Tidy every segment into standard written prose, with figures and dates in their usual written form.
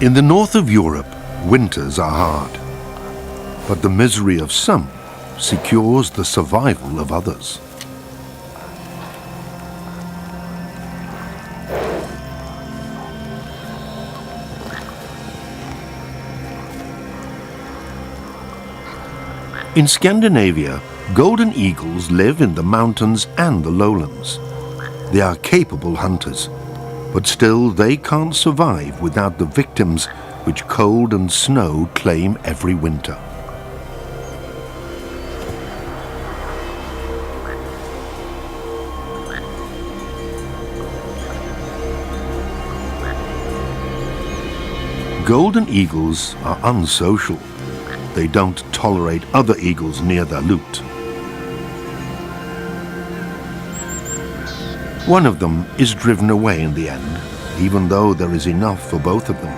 In the north of Europe, winters are hard, but the misery of some secures the survival of others. In Scandinavia, golden eagles live in the mountains and the lowlands. They are capable hunters, but still they can't survive without the victims which cold and snow claim every winter. Golden eagles are unsocial. They don't tolerate other eagles near their loot. One of them is driven away in the end, even though there is enough for both of them.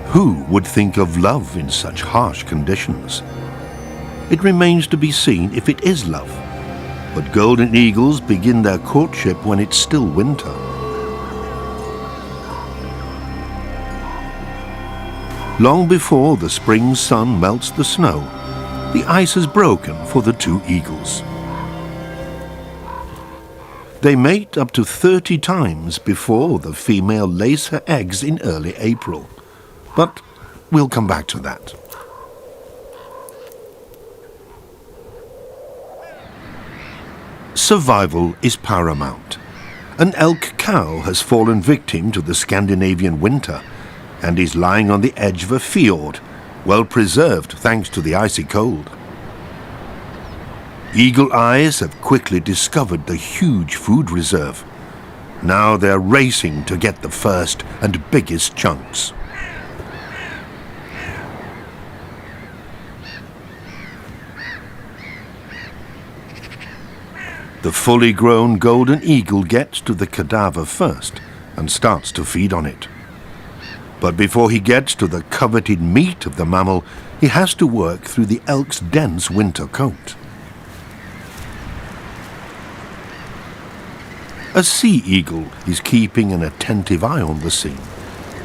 Who would think of love in such harsh conditions? It remains to be seen if it is love. But golden eagles begin their courtship when it's still winter. Long before the spring sun melts the snow, the ice has broken for the two eagles. They mate up to 30 times before the female lays her eggs in early April. But we'll come back to that. Survival is paramount. An elk cow has fallen victim to the Scandinavian winter and is lying on the edge of a fjord, well preserved thanks to the icy cold. Eagle eyes have quickly discovered the huge food reserve. Now they're racing to get the first and biggest chunks. The fully grown golden eagle gets to the cadaver first and starts to feed on it. But before he gets to the coveted meat of the mammal, he has to work through the elk's dense winter coat. A sea eagle is keeping an attentive eye on the scene.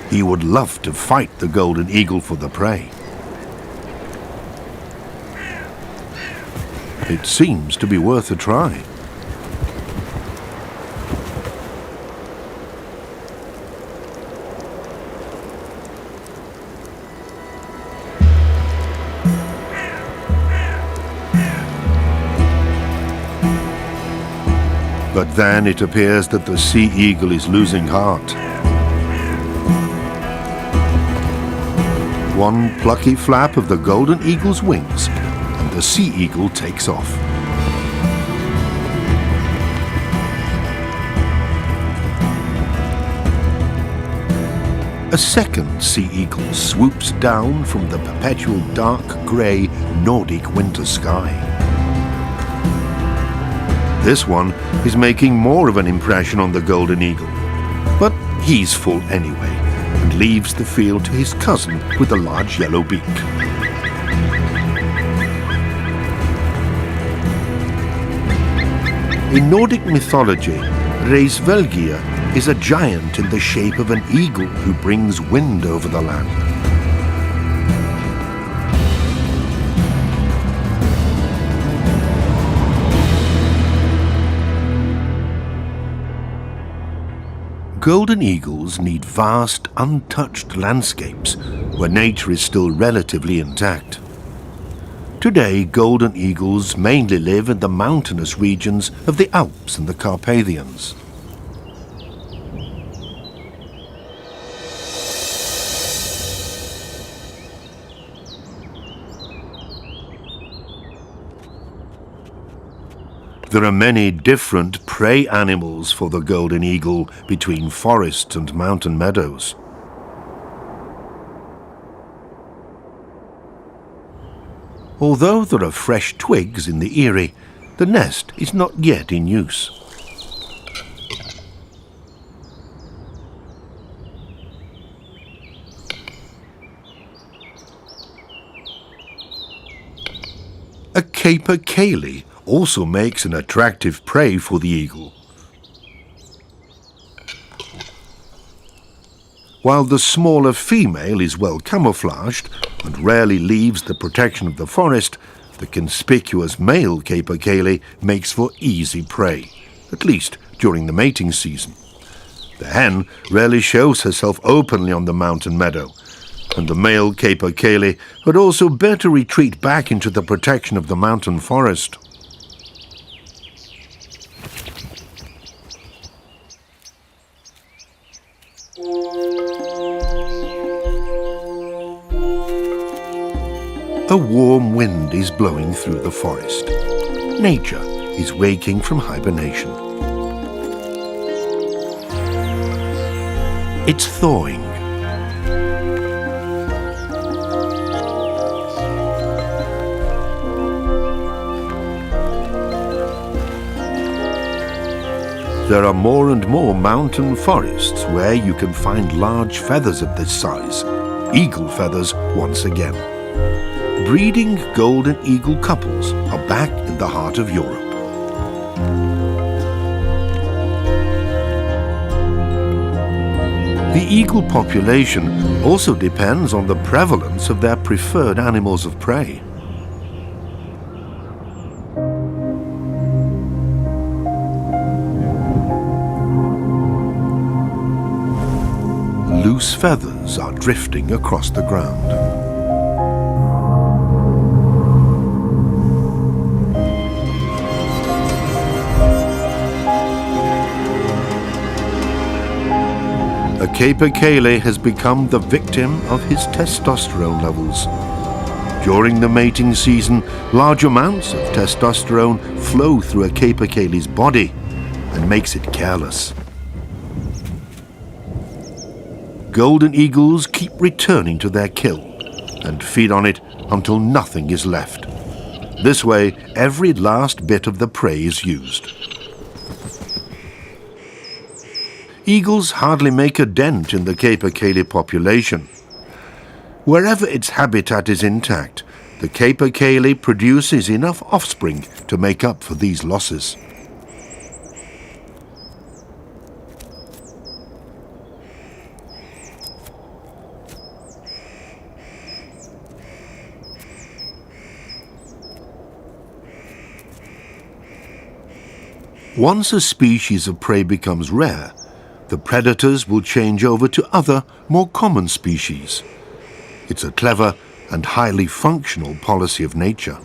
He would love to fight the golden eagle for the prey. It seems to be worth a try. But then it appears that the sea eagle is losing heart. One plucky flap of the golden eagle's wings, and the sea eagle takes off. A second sea eagle swoops down from the perpetual dark grey Nordic winter sky. This one is making more of an impression on the golden eagle, but he's full anyway and leaves the field to his cousin with a large yellow beak. In Nordic mythology, Reisvelgia is a giant in the shape of an eagle who brings wind over the land. Golden eagles need vast, untouched landscapes where nature is still relatively intact. Today, golden eagles mainly live in the mountainous regions of the Alps and the Carpathians. There are many different prey animals for the golden eagle between forests and mountain meadows. Although there are fresh twigs in the eyrie, the nest is not yet in use. A capercaillie, also makes an attractive prey for the eagle. While the smaller female is well camouflaged and rarely leaves the protection of the forest, the conspicuous male capercaillie makes for easy prey, at least during the mating season. The hen rarely shows herself openly on the mountain meadow, and the male capercaillie would also better retreat back into the protection of the mountain forest. A warm wind is blowing through the forest. Nature is waking from hibernation. It's thawing. There are more and more mountain forests where you can find large feathers of this size, eagle feathers once again. Breeding golden eagle couples are back in the heart of Europe. The eagle population also depends on the prevalence of their preferred animals of prey. Loose feathers are drifting across the ground. A capercaillie has become the victim of his testosterone levels. During the mating season, large amounts of testosterone flow through a capercaillie's body and makes it careless. Golden eagles keep returning to their kill and feed on it until nothing is left. This way, every last bit of the prey is used. Eagles hardly make a dent in the capercaillie population. Wherever its habitat is intact, the capercaillie produces enough offspring to make up for these losses. Once a species of prey becomes rare, the predators will change over to other, more common species. It's a clever and highly functional policy of nature.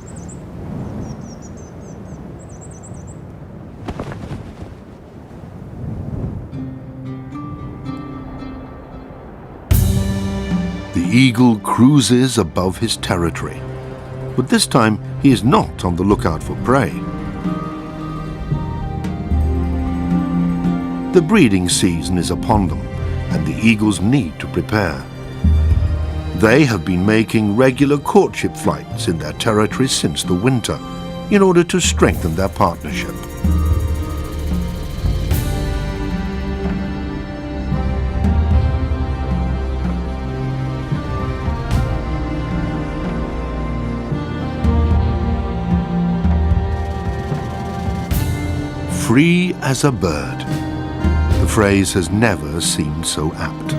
The eagle cruises above his territory, but this time he is not on the lookout for prey. The breeding season is upon them, and the eagles need to prepare. They have been making regular courtship flights in their territories since the winter, in order to strengthen their partnership. Free as a bird. The phrase has never seemed so apt.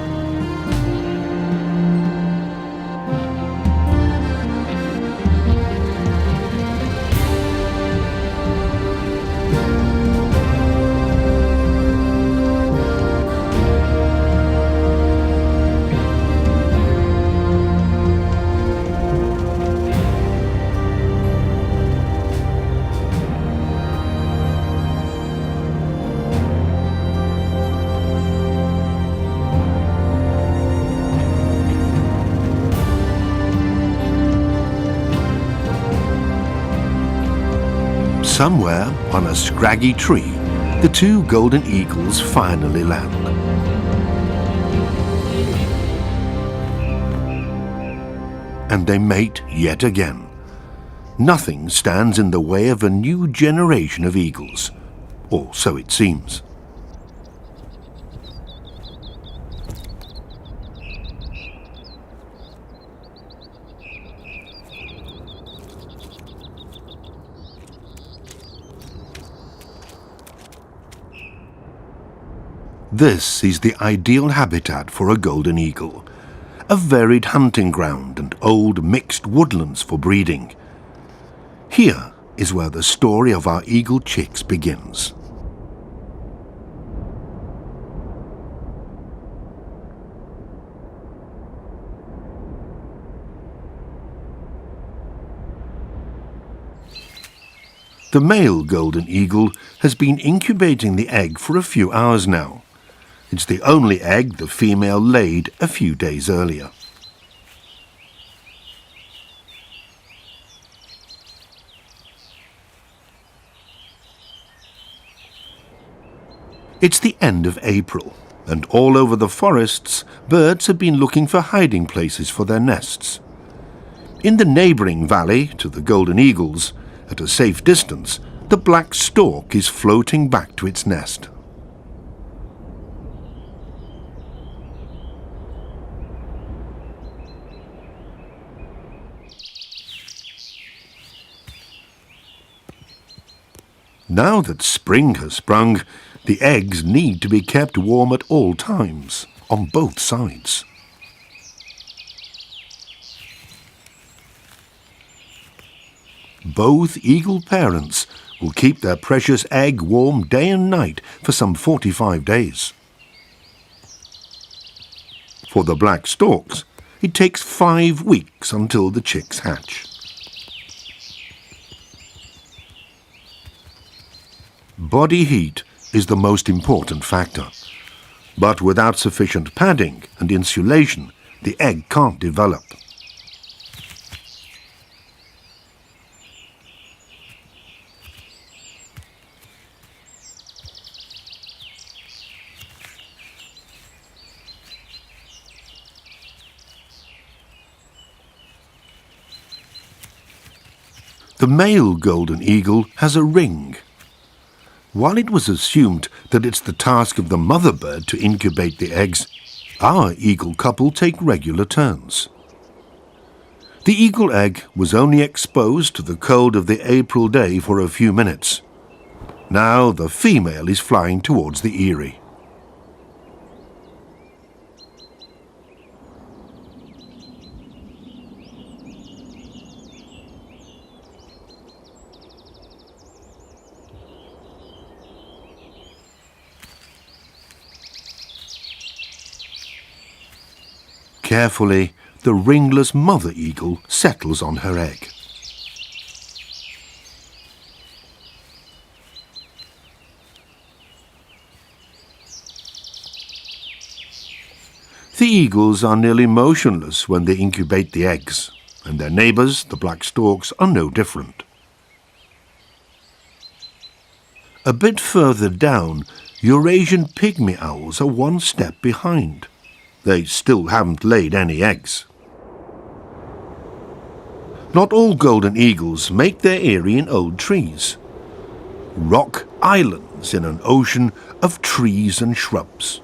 Somewhere on a scraggy tree, the two golden eagles finally land. And they mate yet again. Nothing stands in the way of a new generation of eagles, or so it seems. This is the ideal habitat for a golden eagle, a varied hunting ground and old mixed woodlands for breeding. Here is where the story of our eagle chicks begins. The male golden eagle has been incubating the egg for a few hours now. It's the only egg the female laid a few days earlier. It's the end of April, and all over the forests, birds have been looking for hiding places for their nests. In the neighbouring valley to the golden eagles, at a safe distance, the black stork is floating back to its nest. Now that spring has sprung, the eggs need to be kept warm at all times, on both sides. Both eagle parents will keep their precious egg warm day and night for some 45 days. For the black storks, it takes 5 weeks until the chicks hatch. Body heat is the most important factor, but without sufficient padding and insulation, the egg can't develop. The male golden eagle has a ring. While it was assumed that it's the task of the mother bird to incubate the eggs, our eagle couple take regular turns. The eagle egg was only exposed to the cold of the April day for a few minutes. Now the female is flying towards the eyrie. Carefully, the ringless mother eagle settles on her egg. The eagles are nearly motionless when they incubate the eggs, and their neighbours, the black storks, are no different. A bit further down, Eurasian pygmy owls are one step behind. They still haven't laid any eggs. Not all golden eagles make their eyrie in old trees. Rock islands in an ocean of trees and shrubs.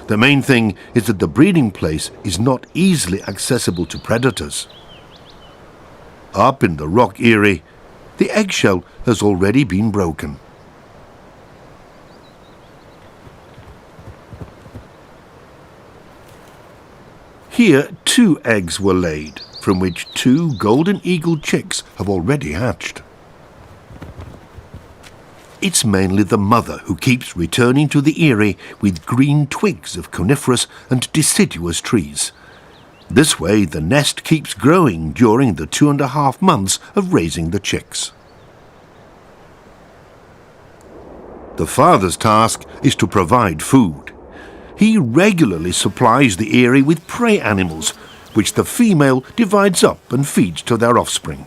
The main thing is that the breeding place is not easily accessible to predators. Up in the rock eyrie, the eggshell has already been broken. Here 2 eggs were laid, from which 2 golden eagle chicks have already hatched. It's mainly the mother who keeps returning to the eyrie with green twigs of coniferous and deciduous trees. This way the nest keeps growing during the 2.5 months of raising the chicks. The father's task is to provide food. He regularly supplies the eyrie with prey animals, which the female divides up and feeds to their offspring.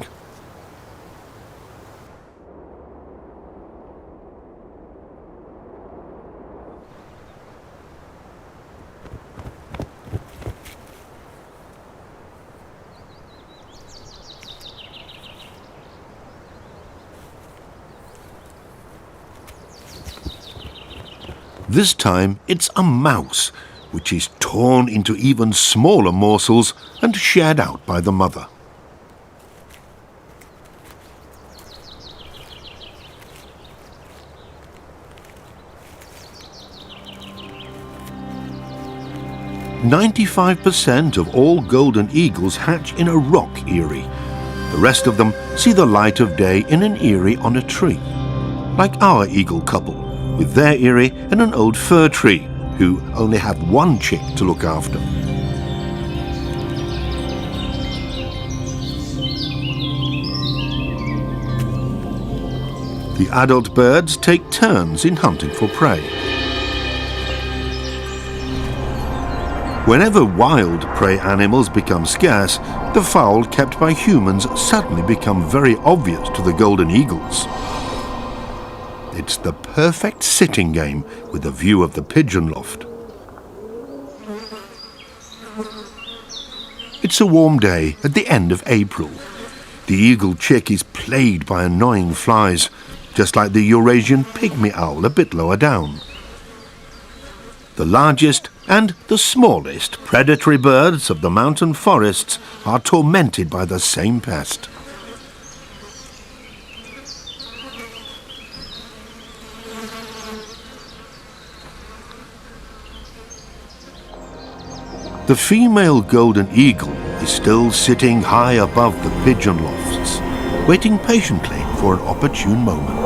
This time it's a mouse, which is torn into even smaller morsels and shared out by the mother. 95% of all golden eagles hatch in a rock eyrie. The rest of them see the light of day in an eyrie on a tree, like our eagle couple, with their eyrie in an old fir tree, who only have one chick to look after. The adult birds take turns in hunting for prey. Whenever wild prey animals become scarce, the fowl kept by humans suddenly become very obvious to the golden eagles. It's the perfect sitting game with a view of the pigeon loft. It's a warm day at the end of April. The eagle chick is plagued by annoying flies, just like the Eurasian pygmy owl a bit lower down. The largest and the smallest predatory birds of the mountain forests are tormented by the same pest. The female golden eagle is still sitting high above the pigeon lofts, waiting patiently for an opportune moment.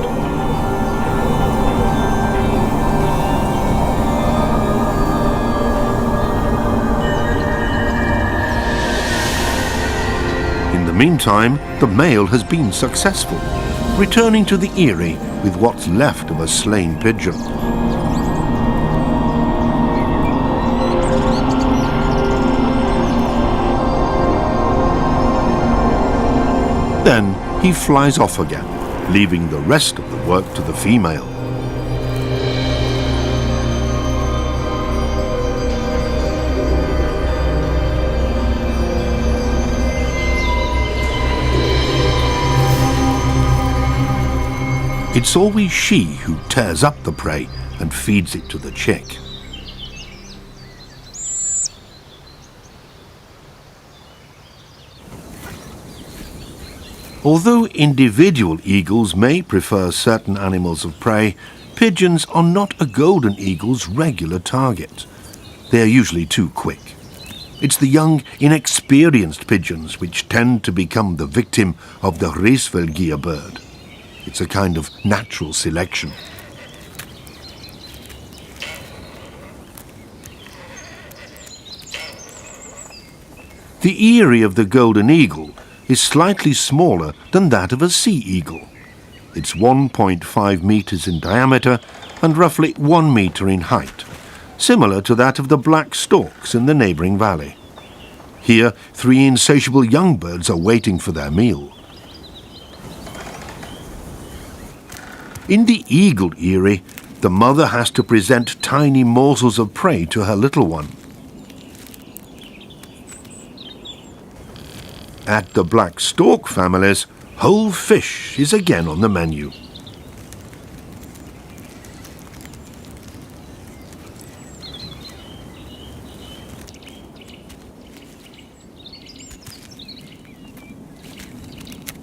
In the meantime, the male has been successful, returning to the eyrie with what's left of a slain pigeon. Then he flies off again, leaving the rest of the work to the female. It's always she who tears up the prey and feeds it to the chick. Although individual eagles may prefer certain animals of prey, pigeons are not a golden eagle's regular target. They are usually too quick. It's the young, inexperienced pigeons which tend to become the victim of the Riesvelgier bird. It's a kind of natural selection. The eyrie of the golden eagle is slightly smaller than that of a sea eagle. It's 1.5 meters in diameter and roughly 1 meter in height, similar to that of the black storks in the neighboring valley. Here, 3 insatiable young birds are waiting for their meal. In the eagle eyrie, the mother has to present tiny morsels of prey to her little one. At the black stork families, whole fish is again on the menu.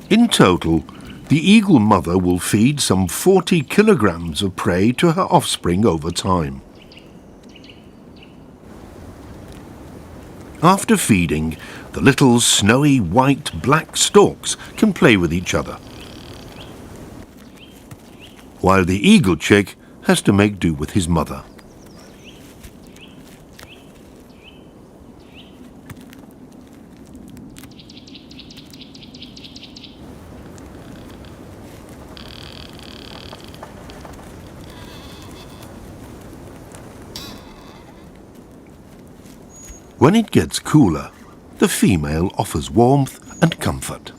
In total, the eagle mother will feed some 40 kilograms of prey to her offspring over time. After feeding, the little snowy white black storks can play with each other, while the eagle chick has to make do with his mother. When it gets cooler, the female offers warmth and comfort.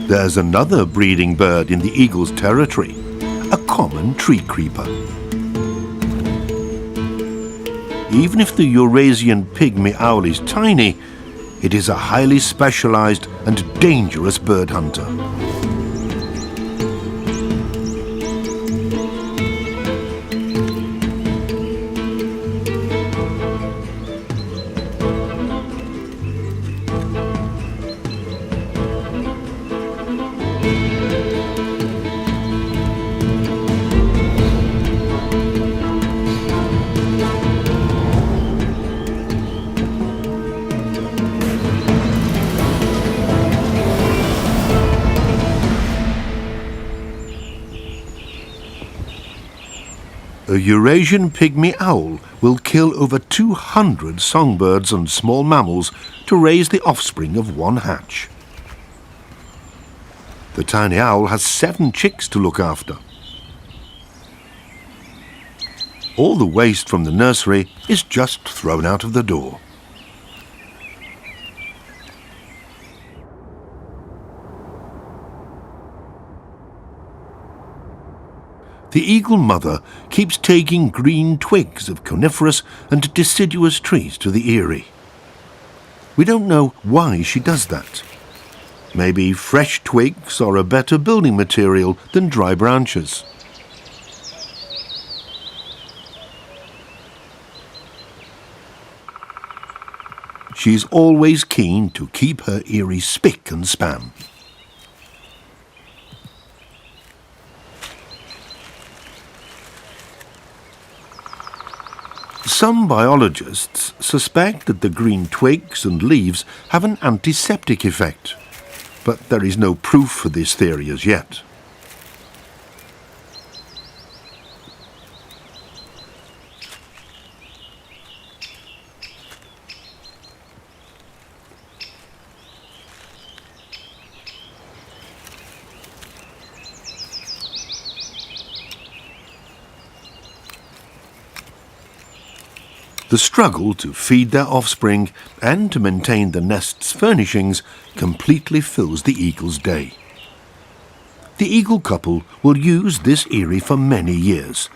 There's another breeding bird in the eagle's territory, a common tree creeper. Even if the Eurasian pygmy owl is tiny, it is a highly specialized and dangerous bird hunter. A Eurasian pygmy owl will kill over 200 songbirds and small mammals to raise the offspring of one hatch. The tiny owl has 7 chicks to look after. All the waste from the nursery is just thrown out of the door. The eagle mother keeps taking green twigs of coniferous and deciduous trees to the eyrie. We don't know why she does that. Maybe fresh twigs are a better building material than dry branches. She's always keen to keep her eyrie spick and span. Some biologists suspect that the green twigs and leaves have an antiseptic effect, but there is no proof for this theory as yet. The struggle to feed their offspring and to maintain the nest's furnishings completely fills the eagle's day. The eagle couple will use this eyrie for many years.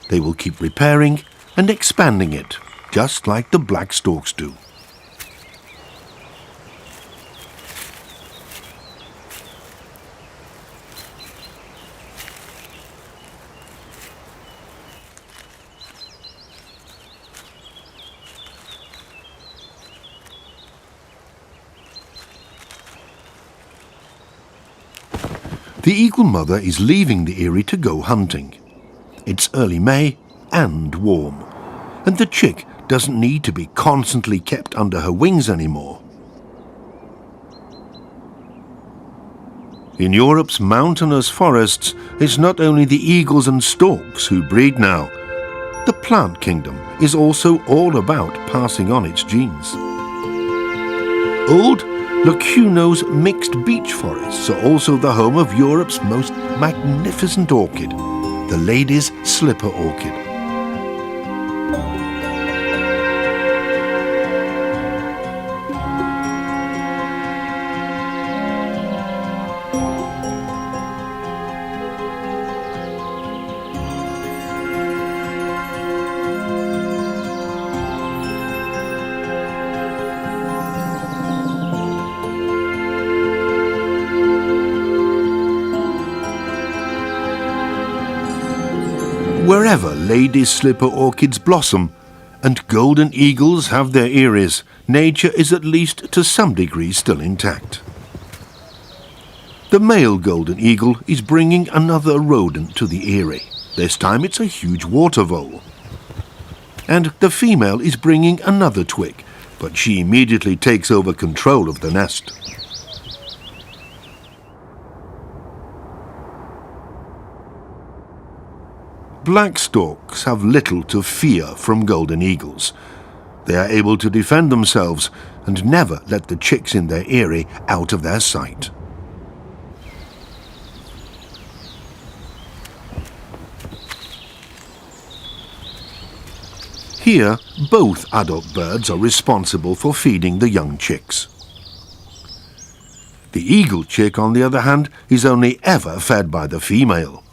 They will keep repairing and expanding it, just like the black storks do. The eagle mother is leaving the eyrie to go hunting. It's early May and warm, and the chick doesn't need to be constantly kept under her wings anymore. In Europe's mountainous forests, it's not only the eagles and storks who breed now. The plant kingdom is also all about passing on its genes. Old Locuno's mixed beech forests are also the home of Europe's most magnificent orchid, the lady's slipper orchid. Wherever lady slipper orchids blossom and golden eagles have their eyries, nature is at least to some degree still intact. The male golden eagle is bringing another rodent to the eyrie. This time it's a huge water vole. And the female is bringing another twig, but she immediately takes over control of the nest. Black storks have little to fear from golden eagles. They are able to defend themselves and never let the chicks in their eyrie out of their sight. Here, both adult birds are responsible for feeding the young chicks. The eagle chick, on the other hand, is only ever fed by the female.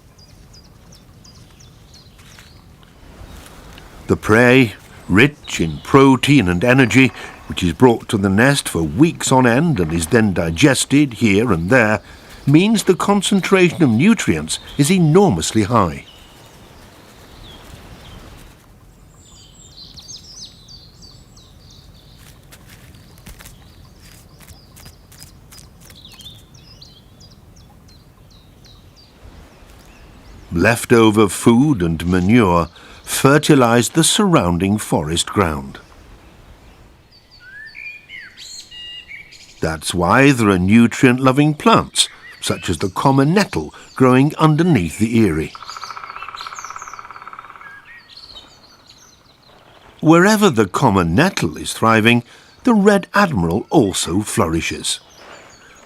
The prey, rich in protein and energy, which is brought to the nest for weeks on end and is then digested here and there, means the concentration of nutrients is enormously high. Leftover food and manure fertilize the surrounding forest ground. That's why there are nutrient-loving plants, such as the common nettle, growing underneath the eyrie. Wherever the common nettle is thriving, the red admiral also flourishes.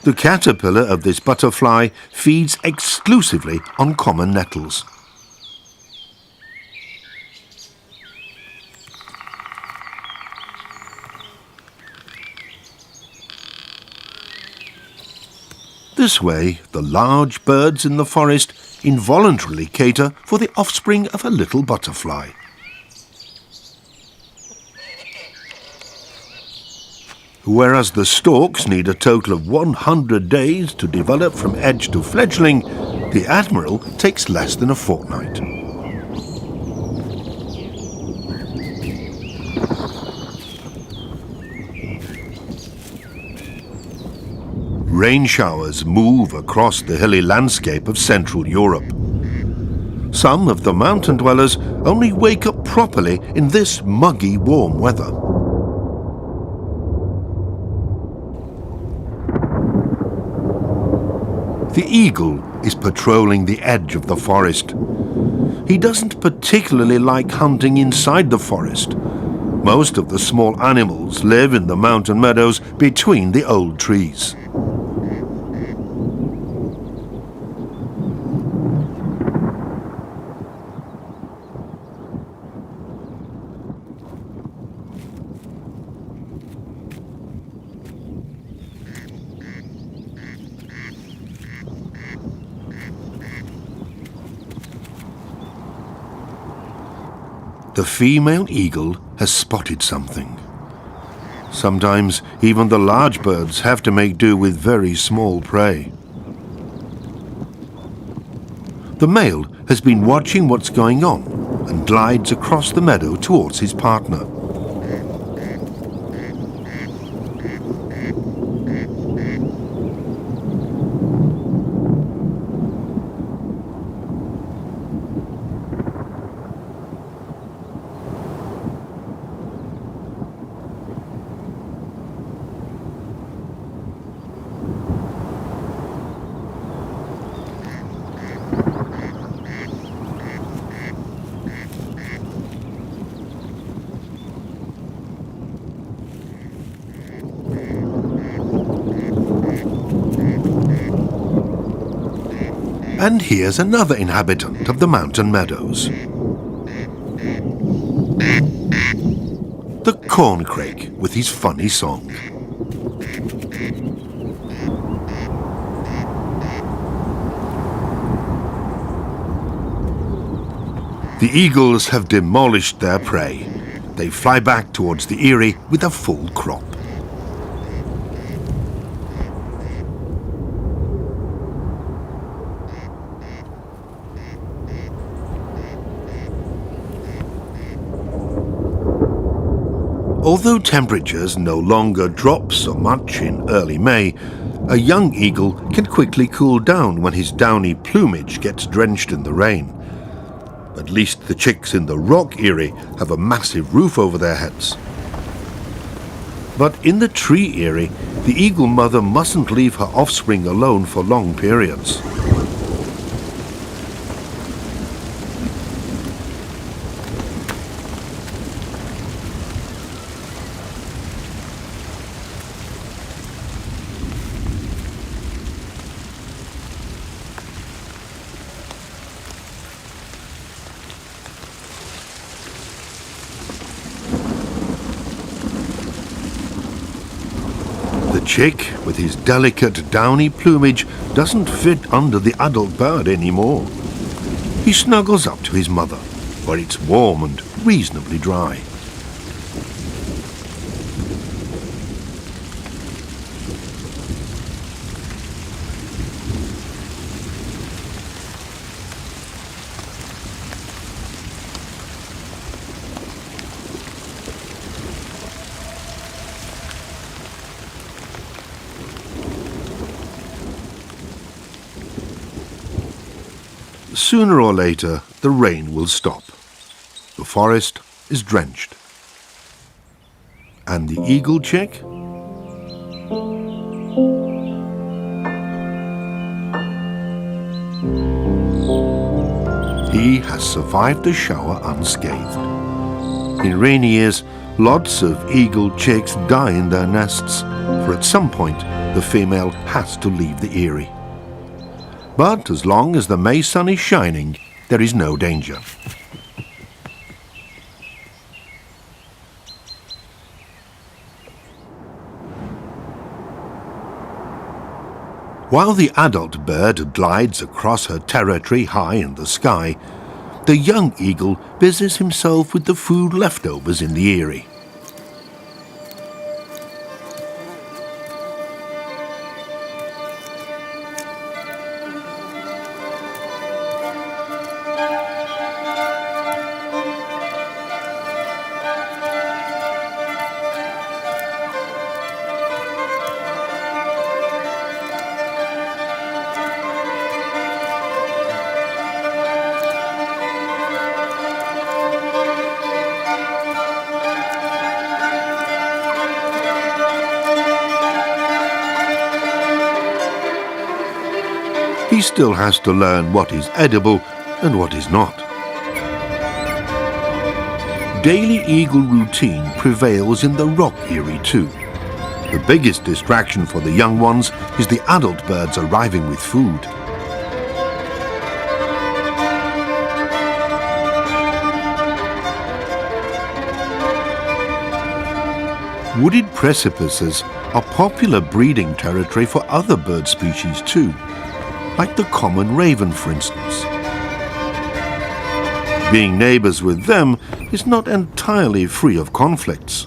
The caterpillar of this butterfly feeds exclusively on common nettles. This way, the large birds in the forest involuntarily cater for the offspring of a little butterfly. Whereas the storks need a total of 100 days to develop from edge to fledgling, the admiral takes less than a fortnight. Rain showers move across the hilly landscape of Central Europe. Some of the mountain dwellers only wake up properly in this muggy, warm weather. The eagle is patrolling the edge of the forest. He doesn't particularly like hunting inside the forest. Most of the small animals live in the mountain meadows between the old trees. The female eagle has spotted something. Sometimes even the large birds have to make do with very small prey. The male has been watching what's going on and glides across the meadow towards his partner. And here's another inhabitant of the mountain meadows. The corncrake with his funny song. The eagles have demolished their prey. They fly back towards the eyrie with a full crop. Although temperatures no longer drop so much in early May, a young eagle can quickly cool down when his downy plumage gets drenched in the rain. At least the chicks in the rock eyrie have a massive roof over their heads. But in the tree eyrie, the eagle mother mustn't leave her offspring alone for long periods. The chick, with his delicate downy plumage, doesn't fit under the adult bird anymore. He snuggles up to his mother, where it's warm and reasonably dry. Sooner or later, the rain will stop. The forest is drenched. And the eagle chick? He has survived the shower unscathed. In rainy years, lots of eagle chicks die in their nests, for at some point the female has to leave the eyrie. But as long as the May sun is shining, there is no danger. While the adult bird glides across her territory high in the sky, the young eagle busies himself with the food leftovers in the eyrie. He still has to learn what is edible and what is not. Daily eagle routine prevails in the rock eyrie too. The biggest distraction for the young ones is the adult birds arriving with food. Wooded precipices are popular breeding territory for other bird species too, like the common raven, for instance. Being neighbors with them is not entirely free of conflicts.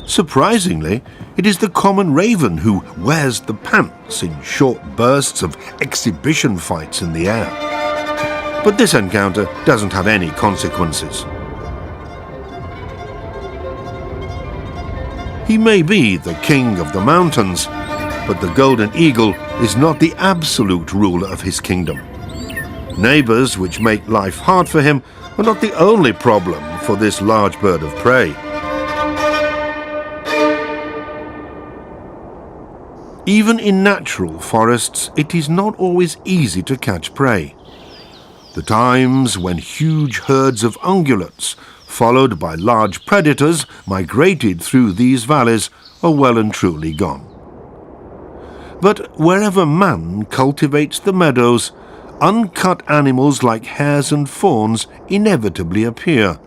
Surprisingly, it is the common raven who wears the pants in short bursts of exhibition fights in the air. But this encounter doesn't have any consequences. He may be the king of the mountains, but the golden eagle is not the absolute ruler of his kingdom. Neighbors which make life hard for him are not the only problem for this large bird of prey. Even in natural forests, it is not always easy to catch prey. The times when huge herds of ungulates, followed by large predators, migrated through these valleys are well and truly gone. But wherever man cultivates the meadows, uncut animals like hares and fawns inevitably appear.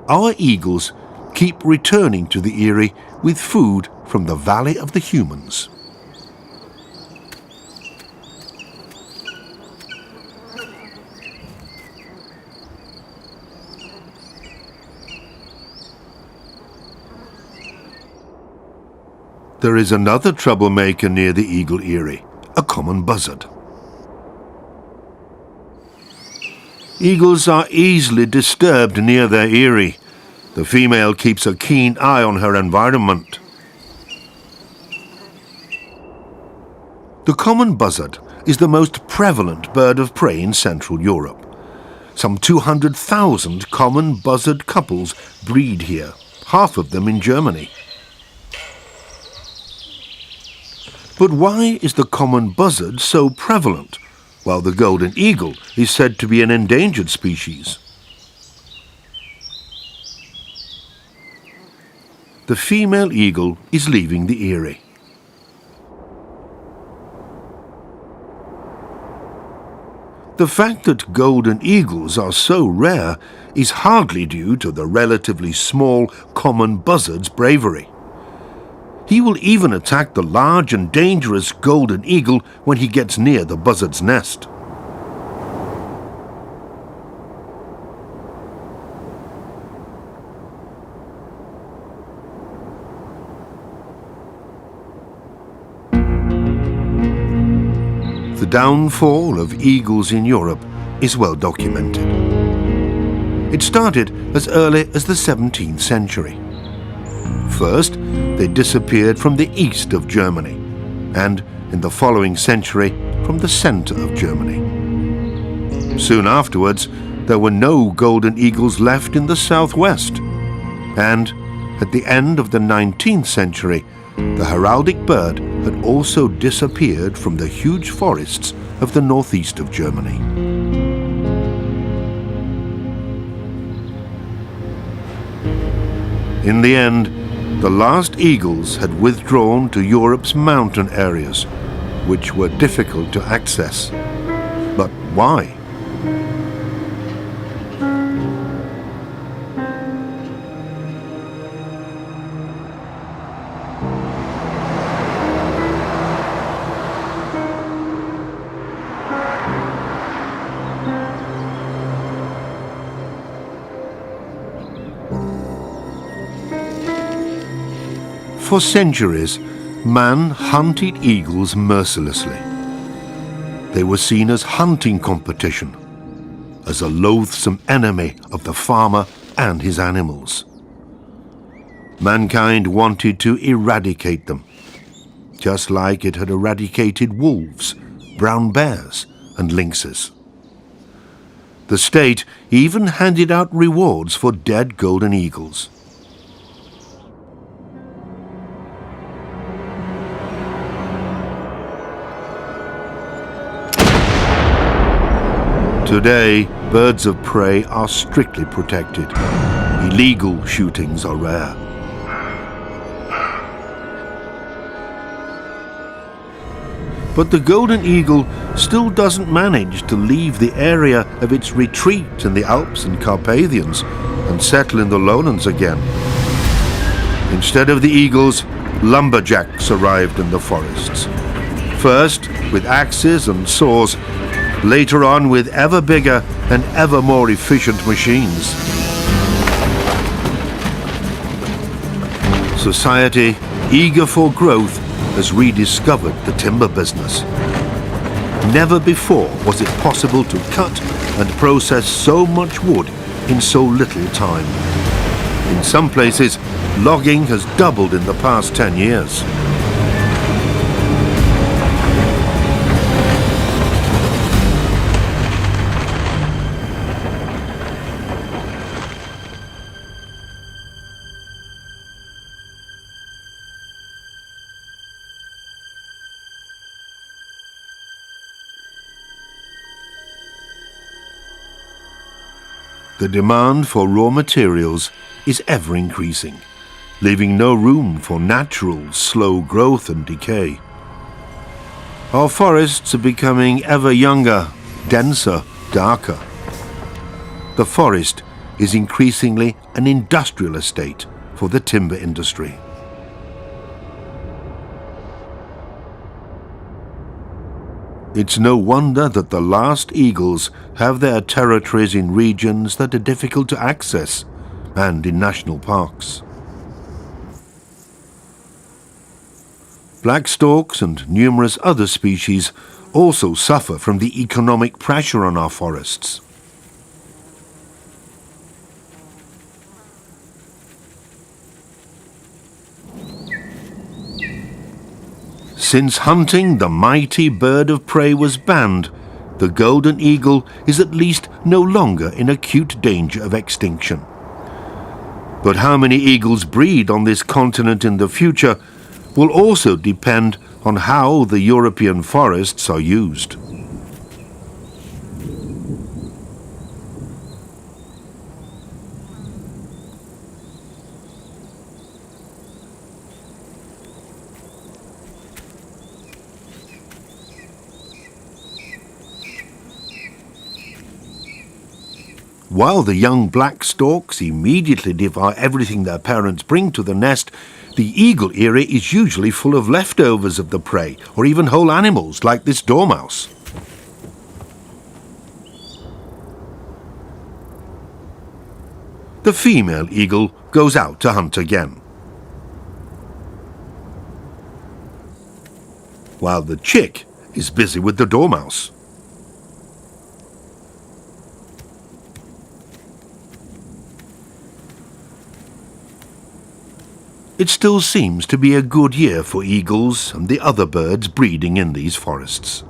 Our eagles keep returning to the eyrie with food from the Valley of the Humans. There is another troublemaker near the eagle eyrie, a common buzzard. Eagles are easily disturbed near their eyrie. The female keeps a keen eye on her environment. The common buzzard is the most prevalent bird of prey in Central Europe. Some 200,000 common buzzard couples breed here, half of them in Germany. But why is the common buzzard so prevalent, while the golden eagle is said to be an endangered species? The female eagle is leaving the eyrie. The fact that golden eagles are so rare is hardly due to the relatively small common buzzard's bravery. He will even attack the large and dangerous golden eagle when he gets near the buzzard's nest. The downfall of eagles in Europe is well documented. It started as early as the 17th century. First, they disappeared from the east of Germany, and in the following century from the center of Germany. Soon afterwards, there were no golden eagles left in the southwest, and at the end of the 19th century, the heraldic bird had also disappeared from the huge forests of the northeast of Germany. In the end, the last eagles had withdrawn to Europe's mountain areas, which were difficult to access. But why? For centuries, man hunted eagles mercilessly. They were seen as hunting competition, as a loathsome enemy of the farmer and his animals. Mankind wanted to eradicate them, just like it had eradicated wolves, brown bears, and lynxes. The state even handed out rewards for dead golden eagles. Today, birds of prey are strictly protected. Illegal shootings are rare. But the golden eagle still doesn't manage to leave the area of its retreat in the Alps and Carpathians and settle in the lowlands again. Instead of the eagles, lumberjacks arrived in the forests. First with axes and saws, later on with ever bigger and ever more efficient machines. Society, eager for growth, has rediscovered the timber business. Never before was it possible to cut and process so much wood in so little time. In some places, logging has doubled in the past 10 years. The demand for raw materials is ever increasing, leaving no room for natural, slow growth and decay. Our forests are becoming ever younger, denser, darker. The forest is increasingly an industrial estate for the timber industry. It's no wonder that the last eagles have their territories in regions that are difficult to access and in national parks. Black storks and numerous other species also suffer from the economic pressure on our forests. Since hunting the mighty bird of prey was banned, the golden eagle is at least no longer in acute danger of extinction. But how many eagles breed on this continent in the future will also depend on how the European forests are used. While the young black storks immediately devour everything their parents bring to the nest, the eagle eyrie is usually full of leftovers of the prey, or even whole animals like this dormouse. The female eagle goes out to hunt again, while the chick is busy with the dormouse. It still seems to be a good year for eagles and the other birds breeding in these forests.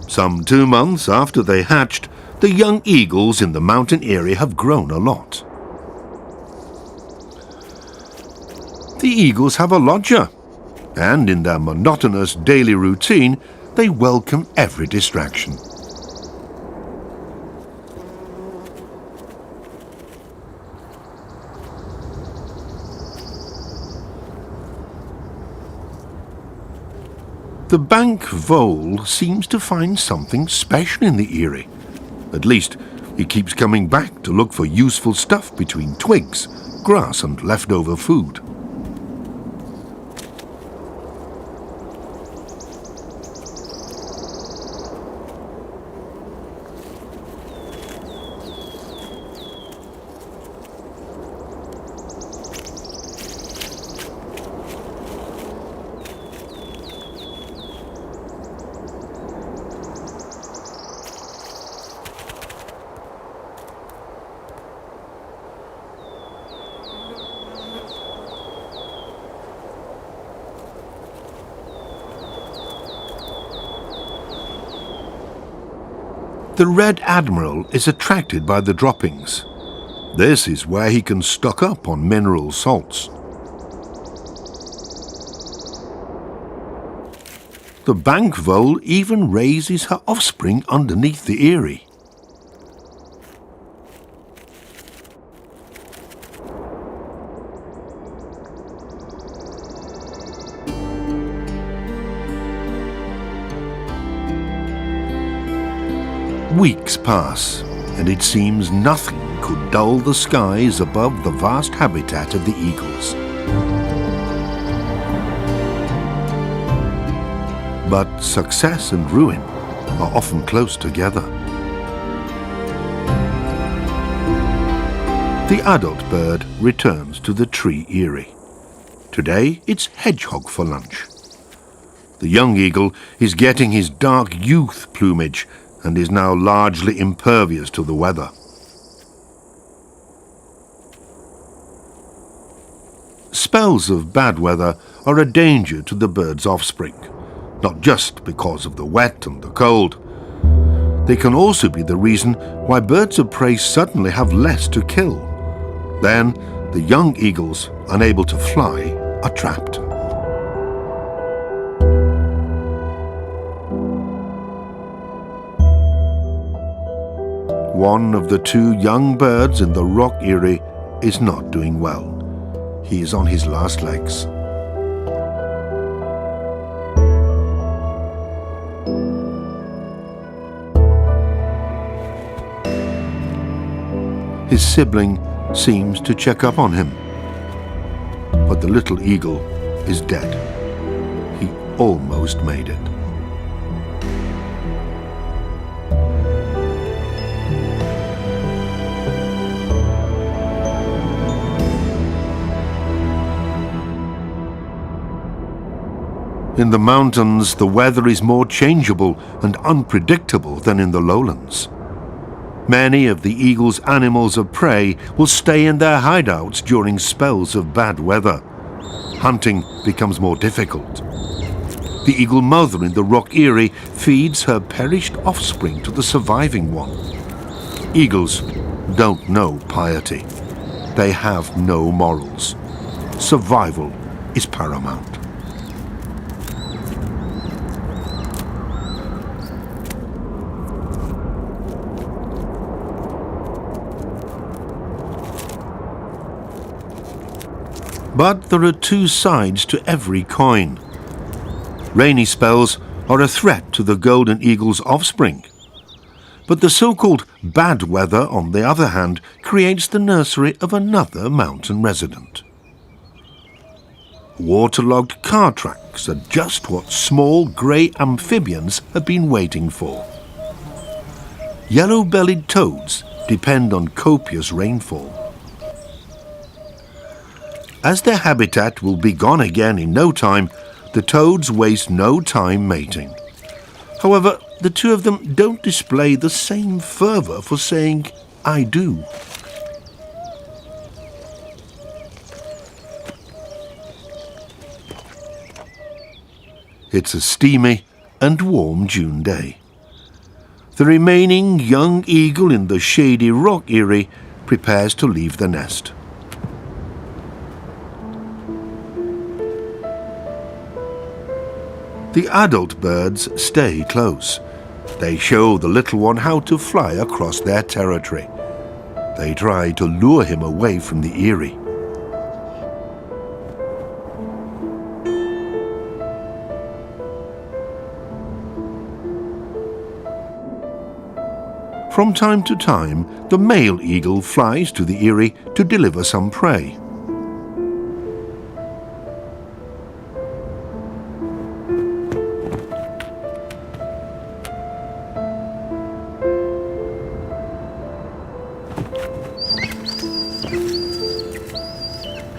Some 2 months after they hatched, The young eagles in the mountain area have grown a lot. The eagles have a lodger, and in their monotonous daily routine, they welcome every distraction. The bank vole seems to find something special in the eyrie. At least, he keeps coming back to look for useful stuff between twigs, grass and leftover food. The Red Admiral is attracted by the droppings. This is where he can stock up on mineral salts. The bank vole even raises her offspring underneath the eyrie. Weeks pass, and it seems nothing could dull the skies above the vast habitat of the eagles. But success and ruin are often close together. The adult bird returns to the tree eyrie. Today it's hedgehog for lunch. The young eagle is getting his dark youth plumage and is now largely impervious to the weather. Spells of bad weather are a danger to the bird's offspring, not just because of the wet and the cold. They can also be the reason why birds of prey suddenly have less to kill. Then, the young eagles, unable to fly, are trapped. One of the two young birds in the rock eyrie is not doing well. He is on his last legs. His sibling seems to check up on him, but the little eagle is dead. He almost made it. In the mountains, the weather is more changeable and unpredictable than in the lowlands. Many of the eagle's animals of prey will stay in their hideouts during spells of bad weather. Hunting becomes more difficult. The eagle mother in the rock eyrie feeds her perished offspring to the surviving one. Eagles don't know piety. They have no morals. Survival is paramount. But there are two sides to every coin. Rainy spells are a threat to the golden eagle's offspring. But the so-called bad weather, on the other hand, creates the nursery of another mountain resident. Waterlogged car tracks are just what small grey amphibians have been waiting for. Yellow-bellied toads depend on copious rainfall. As their habitat will be gone again in no time, the toads waste no time mating. However, the two of them don't display the same fervour for saying, "I do." It's a steamy and warm June day. The remaining young eagle in the shady rock eyrie prepares to leave the nest. The adult birds stay close. They show the little one how to fly across their territory. They try to lure him away from the eyrie. From time to time, the male eagle flies to the eyrie to deliver some prey.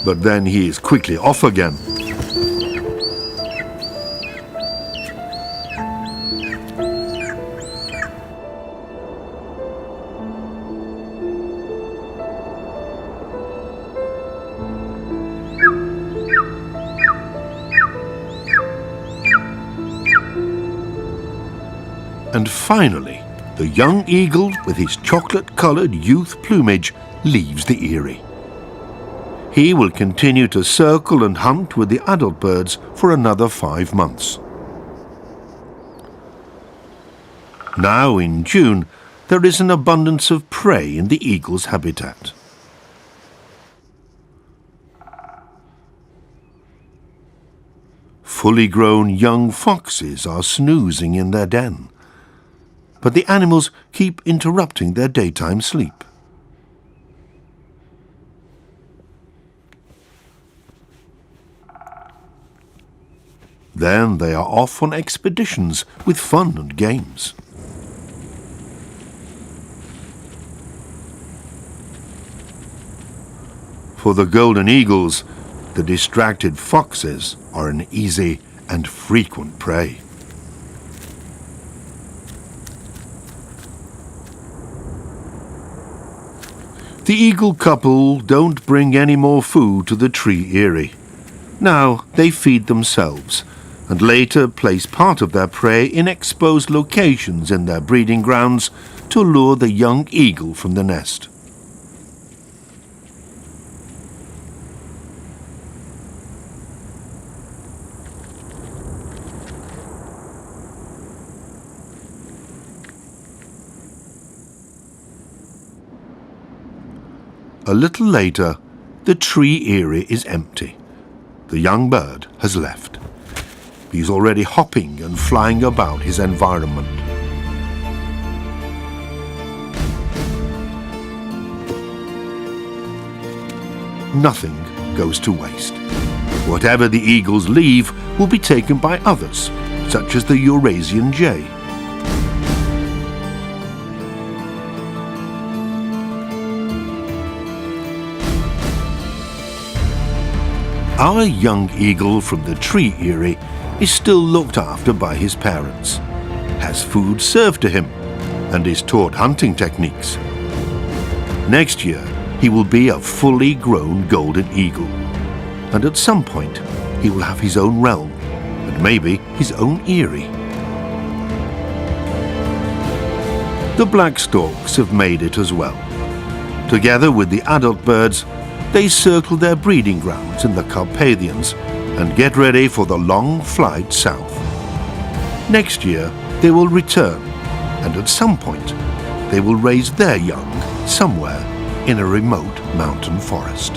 But then he is quickly off again. And finally, the young eagle with his chocolate-colored youth plumage leaves the eyrie. He will continue to circle and hunt with the adult birds for another 5 months. Now in June, there is an abundance of prey in the eagle's habitat. Fully grown young foxes are snoozing in their den, but the animals keep interrupting their daytime sleep. Then they are off on expeditions with fun and games. For the golden eagles, the distracted foxes are an easy and frequent prey. The eagle couple don't bring any more food to the tree eyrie. Now they feed themselves, and later place part of their prey in exposed locations in their breeding grounds to lure the young eagle from the nest. A little later, the tree eyrie is empty. The young bird has left. He's already hopping and flying about his environment. Nothing goes to waste. Whatever the eagles leave will be taken by others, such as the Eurasian jay. Our young eagle from the tree eyrie is still looked after by his parents, has food served to him, and is taught hunting techniques. Next year, he will be a fully grown golden eagle, and at some point, he will have his own realm, and maybe his own eyrie. The black storks have made it as well. Together with the adult birds, they circle their breeding grounds in the Carpathians and get ready for the long flight south. Next year, they will return, and at some point, they will raise their young somewhere in a remote mountain forest.